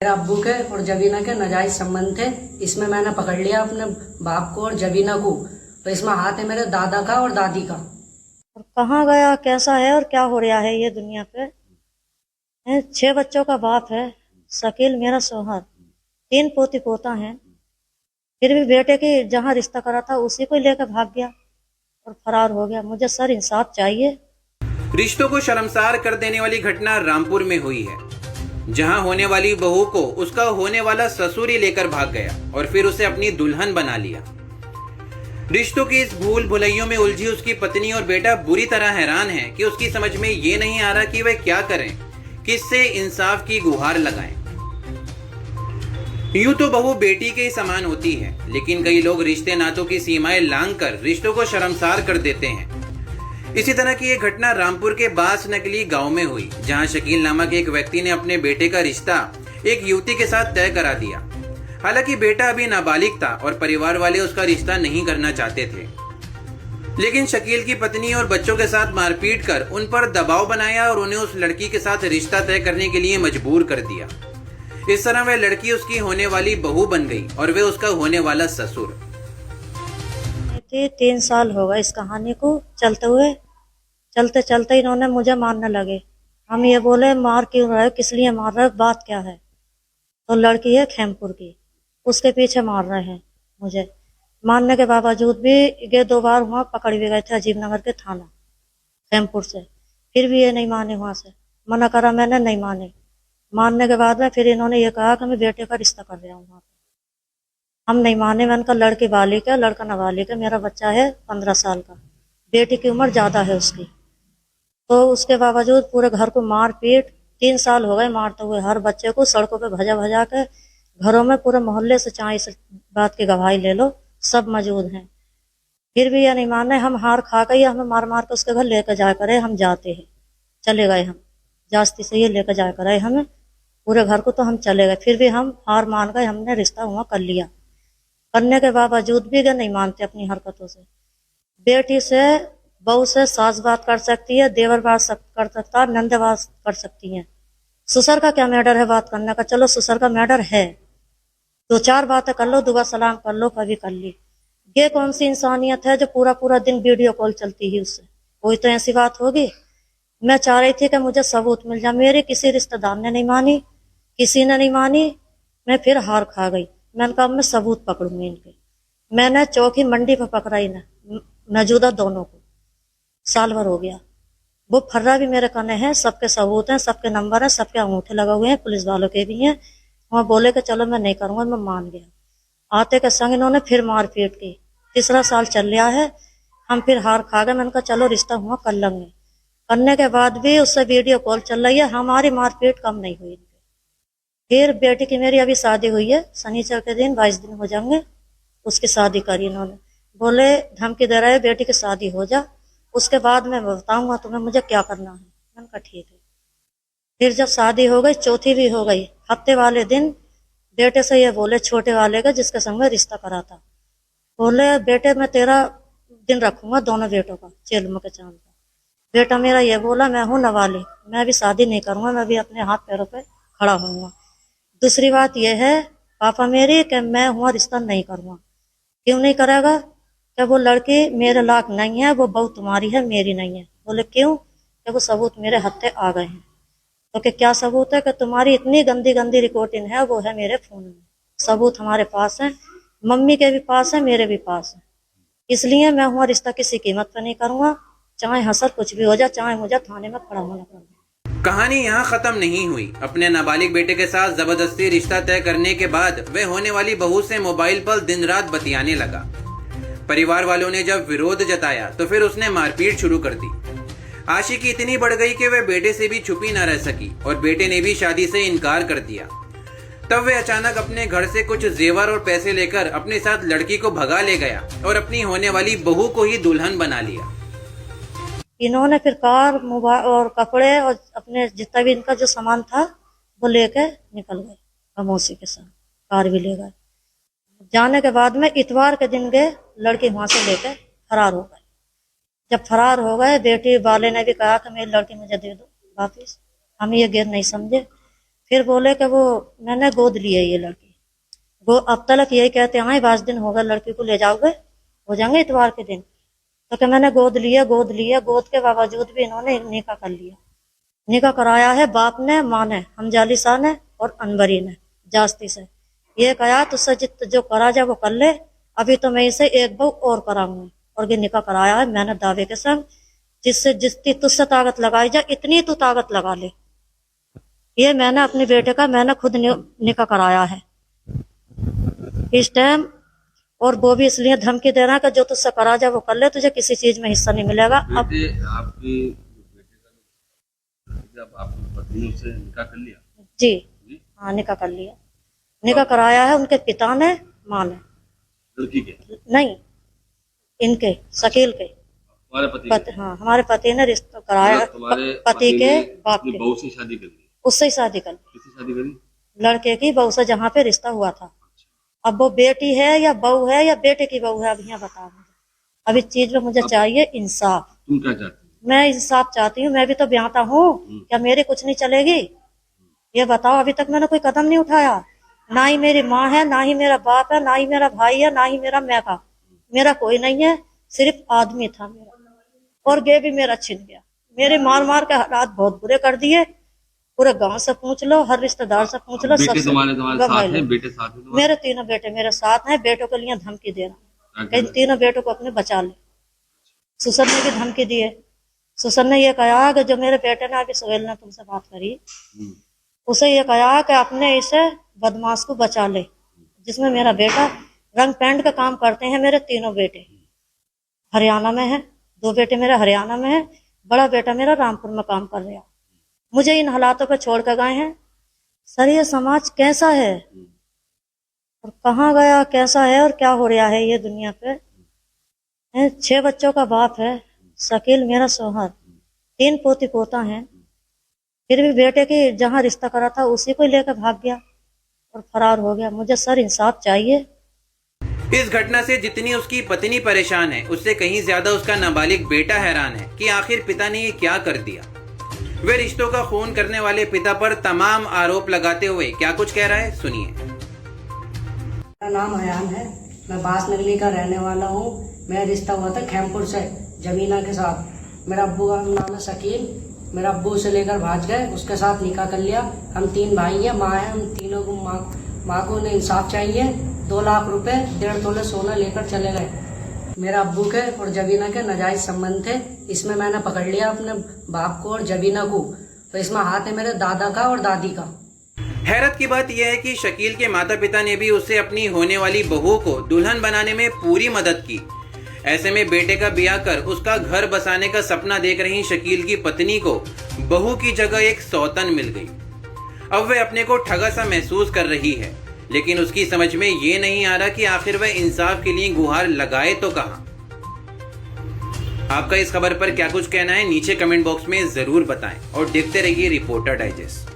मेरे अब्बू के और जबीना के नाजायज संबंध थे। इसमें मैंने पकड़ लिया अपने बाप को और जबीना को। तो इसमें हाथ है मेरे दादा का और दादी का। और कहाँ गया, कैसा है और क्या हो रहा है ये दुनिया पे। 6 बच्चों का बाप है, शकील मेरा शौहर, 3 पोती पोता है। फिर भी बेटे की जहाँ रिश्ता करा था उसी को लेकर भाग गया और फरार हो गया। मुझे सर इंसाफ चाहिए। रिश्तों को शर्मसार कर देने वाली घटना रामपुर में हुई है, जहां होने वाली बहू को उसका होने वाला ससुर ही लेकर भाग गया और फिर उसे अपनी दुल्हन बना लिया। रिश्तों की इस भूल भुलैयों में उलझी उसकी पत्नी और बेटा बुरी तरह हैरान है कि उसकी समझ में ये नहीं आ रहा कि वे क्या करें, किससे इंसाफ की गुहार लगाएं। यूं तो बहू बेटी के ही समान होती है, लेकिन कई लोग रिश्ते नातों की सीमाएं लांघकर रिश्तों को शर्मसार कर देते हैं। इसी तरह की एक घटना रामपुर के बास नकली गांव में हुई, जहां शकील नामक एक व्यक्ति ने अपने बेटे का रिश्ता एक युवती के साथ तय करा दिया। हालांकि बेटा अभी नाबालिग था और परिवार वाले उसका रिश्ता नहीं करना चाहते थे, लेकिन शकील की पत्नी और बच्चों के साथ मारपीट कर उन पर दबाव बनाया और उन्हें उस लड़की के साथ रिश्ता तय करने के लिए मजबूर कर दिया। इस तरह वह लड़की उसकी होने वाली बहू बन गई और वे उसका होने वाला ससुर। 3 साल हो गए इस कहानी को चलते हुए। चलते चलते इन्होंने मुझे मारने लगे। हम ये बोले मार क्यों रहे हो, किस लिए मार रहे हो, बात क्या है। तो लड़की है खेमपुर की, उसके पीछे मार रहे हैं मुझे। मारने के बावजूद भी ये 2 बार वहाँ पकड़ भी गए थे अजीबनगर के थाना खेमपुर से। फिर भी ये नहीं माने, वहां से मना करा मैंने, नहीं माने। मानने के बाद में फिर इन्होंने ये कहा कि मैं बेटे का रिश्ता कर रहा हूँ वहाँ पे। हम नहीं माने। मैंने कहा लड़की बालिग है, लड़का नाबालिग है, मेरा बच्चा है 15 साल का, बेटी की उम्र ज्यादा है उसकी। तो उसके बावजूद पूरे घर को मार पीट, 3 साल हो गए मारते हुए हर बच्चे को सड़कों पे भजा भजा के। घरों में पूरे मोहल्ले से चाहे इस बात की गवाही ले लो, सब मौजूद हैं। फिर भी ये नहीं माने। हम हार खा गए, हमें मार मार के उसके घर लेकर जाया करे। हम जाते हैं, चले गए हम जास्ती से, ये लेकर जाया करे हमें पूरे घर को, तो हम चले गए। फिर भी हम हार मान गए, हमने रिश्ता हुआ कर लिया। करने के बावजूद भी ये नहीं मानते अपनी हरकतों से। बेटी से, बहू से सास बात कर सकती है, देवर बात कर सकता है, नंदे बात कर सकती है। ससुर का क्या मैटर है बात करने का। चलो ससुर का मैटर है, 2-4 बातें कर लो, दुआ सलाम कर लो, कभी कर ली। ये कौन सी इंसानियत है जो पूरा पूरा दिन वीडियो कॉल चलती है उससे। कोई तो ऐसी बात होगी। मैं चाह रही थी कि मुझे सबूत मिल जाए। मेरे किसी रिश्तेदार ने नहीं मानी, किसी ने नहीं मानी। मैं फिर हार खा गई। मैंने कहा मैं सबूत पकड़ूंगी इनके। मैंने चौकी मंडी पर पकड़ा इन्हें, मौजूदा दोनों को। साल भर हो गया। वो फर्रा भी मेरे कने है, सबके सबूत हैं, सबके नंबर हैं, सबके अंगूठे लगे हुए हैं, पुलिस वालों के भी हैं। वहां बोले कि चलो मैं नहीं करूंगा, मैं मान गया। आते के संग इन्होंने फिर मारपीट की। 3रा साल चल रहा है। हम फिर हार खा गए। मैंने कहा चलो रिश्ता हुआ कर लेंगे। करने के बाद भी उससे वीडियो कॉल चल रही है। हमारी मारपीट कम नहीं हुई। फिर बेटी की मेरी अभी शादी हुई है, शनिचर के दिन 22 दिन हो जाएंगे। उसकी शादी करी इन्होंने। बोले धमकी दे रहे बेटी की शादी हो जा, उसके बाद मैं बताऊंगा तुम्हें मुझे क्या करना है। मैंने कहा ठीक है। फिर जब शादी हो गई, चौथी भी हो गई, हफ्ते वाले दिन बेटे से ये बोले, छोटे वाले का जिसके संग में रिश्ता करा था, बोले बेटे मैं तेरा दिन रखूंगा, दोनों बेटों का, चेलम के चांद का। बेटा मेरा ये बोला मैं हूं नवाली, मैं अभी शादी नहीं करूंगा, मैं भी अपने हाथ पैरों पे खड़ा होऊंगा। दूसरी बात यह है पापा मेरी कि मैं हुआ रिश्ता नहीं करूंगा। क्यों नहीं करेगा? कि वो लड़की मेरे लायक नहीं है, वो बहू तुम्हारी है, मेरी नहीं है। बोले क्यों? कि वो सबूत मेरे हत्थे आ गए हैं। तो कि क्या सबूत है? कि तुम्हारी इतनी गंदी गंदी रिकॉर्डिंग है, वो है मेरे फोन में। सबूत हमारे पास है, मम्मी के भी पास है, मेरे भी पास है। इसलिए मैं हुआ रिश्ता किसी कीमत पर नहीं करूंगा, चाहे हसर कुछ भी हो जाए, चाहे मुझे थाने में खड़ा होना पड़े। कहानी यहाँ खत्म नहीं हुई। अपने नाबालिग बेटे के साथ जबरदस्ती रिश्ता तय करने के बाद वह होने वाली बहू से मोबाइल पर दिन रात बतियाने लगा। परिवार वालों ने जब विरोध जताया तो फिर उसने मारपीट शुरू कर दी। आशिकी इतनी बढ़ गई कि वह बेटे से भी छुपी न रह सकी और बेटे ने भी शादी से इनकार कर दिया। तब वह अचानक अपने घर से कुछ जेवर और पैसे लेकर अपने साथ लड़की को भगा ले गया और अपनी होने वाली बहू को ही दुल्हन बना लिया। इन्होंने फिर कार, मोबाइल और कपड़े और अपने जितना भी इनका जो सामान था वो लेके निकल गए खामोशी के साथ। कार भी ले गए। जाने के बाद में इतवार के दिन गए, लड़की वहां से लेके फरार हो गए। जब फरार हो गए, बेटी वाले ने भी कहा कि मेरी लड़की मुझे दे दो वापिस। हम ये गैर नहीं समझे। फिर बोले कि वो मैंने गोद ली है ये लड़की। वो अब तक यही कहते हैं 22 दिन होगा लड़की को ले जाओगे, हो जाएंगे इतवार के दिन। तो कि मैंने गोद लिया, गोद के बावजूद भी इन्होंने निकाह कर लिया। निकाह कराया है बाप ने, माँ ने, हमजाली शाह ने और अनवरी ने जास्ती से। ये कहा तुझसे जो करा जाए वो कर ले, अभी तो मैं इसे एक बहू और कराऊंगी। और ये निकाह कराया है मैंने दावे के संग, जिसकी तुझसे ताकत लगाई जाए इतनी तू ताकत लगा ले। ये मैंने अपने बेटे का मैंने खुद निकाह कराया है इस टाइम। और वो भी इसलिए धमकी दे रहा है कि जो तुझसे करा जाए वो कर ले, तुझे किसी चीज में हिस्सा नहीं मिलेगा। अब आपकी बेटे का आपकी पत्नी ने उससे निकाह कर लिया? जी हाँ, निकाह कर लिया। निकाह कराया है उनके पिता ने, माँ ने। लड़की के नहीं, इनके शकील के हमारे पति हाँ, हमारे पति ने रिश्ता कराया। तुम्हारे पति के बाप के बहू से शादी कर ली? उससे ही शादी कर ली, किससे शादी करी? लड़के की बहू से जहाँ पे रिश्ता हुआ था। अब वो बेटी है या बहू है या बेटे की बहू है, अब यहाँ बताओ मुझे। अब इस चीज में मुझे चाहिए इंसाफ। तुम क्या चाहती हो? मैं इंसाफ चाहती हूँ, मैं भी तो ब्याहता हूँ, क्या मेरी कुछ नहीं चलेगी? ये बताओ, अभी तक मैंने कोई कदम नहीं उठाया। ना ही मेरी माँ है, ना ही मेरा बाप है, ना ही मेरा भाई है, ना ही मेरा मैका। मेरा कोई नहीं है, सिर्फ आदमी था मेरा, और गे भी मेरा छिन गया। मेरे मार मार के हालात बहुत बुरे कर दिए। पूरे गांव से पूछ लो, हर रिश्तेदार से पूछ लो, बेटे तुम्हारे साथ सब हैं? बेटे साथ हैं? मेरे तीनों बेटे मेरे साथ हैं। बेटों के लिए धमकी देना, इन तीनों बेटों को अपने बचा ले। सुसर ने भी धमकी दी है। सुसर ने ये कहा कि जो मेरे बेटे ने अभी सोहेल ने तुमसे बात करी, उसे ये कहा कि अपने इसे बदमाश को बचा ले, जिसमें मेरा बेटा रंग पेंट का काम करते हैं। मेरे तीनों बेटे हरियाणा में है, 2 बेटे मेरे हरियाणा में है, बड़ा बेटा मेरा रामपुर में काम कर रहा। मुझे इन हालातों पर छोड़ कर गए हैं। सर ये समाज कैसा है और कहाँ गया, कैसा है और क्या हो रहा है ये दुनिया पे? 6 बच्चों का बाप है, शकील मेरा शौहर, 3 पोती पोता है। फिर भी बेटे की जहाँ रिश्ता करा था उसी को लेकर भाग गया और फरार हो गया। मुझे सर इंसाफ चाहिए। इस घटना से जितनी उसकी पत्नी परेशान है, उससे कहीं ज्यादा उसका नाबालिग बेटा हैरान है कि आखिर पिता ने ये क्या कर दिया। वे रिश्तों का खून करने वाले पिता पर तमाम आरोप लगाते हुए क्या कुछ कह रहा है, सुनिए। मेरा नाम अयान है, मैं बास नगली का रहने वाला हूँ। मेरा रिश्ता हुआ था खैमपुर से जमीना के साथ। मेरा अब्बू का नाम है शकील। मेरा अब्बू उसे लेकर भाग गए, उसके साथ निकाह कर लिया। हम 3 भाई हैं, माँ है। हम तीनों को माँ को उन्हें इंसाफ चाहिए। 2 लाख रुपए 1.5 तोले सोना लेकर चले गए। मेरा अब्बू के और जबीना के नाजायज संबंध थे। इसमें मैंने पकड़ लिया अपने बाप को और जबीना को, तो इसमें हाथ है मेरे दादा का और दादी का। हैरत की बात यह है कि शकील के माता पिता ने भी उसे अपनी होने वाली बहू को दुल्हन बनाने में पूरी मदद की। ऐसे में बेटे का ब्याह कर उसका घर बसाने का सपना देख रही शकील की पत्नी को बहू की जगह एक सौतन मिल गई। अब वह अपने को ठगा सा महसूस कर रही है, लेकिन उसकी समझ में ये नहीं आ रहा कि आखिर वह इंसाफ के लिए गुहार लगाए तो कहां। आपका इस खबर पर क्या कुछ कहना है, नीचे कमेंट बॉक्स में जरूर बताएं और देखते रहिए रिपोर्टर डाइजेस्ट।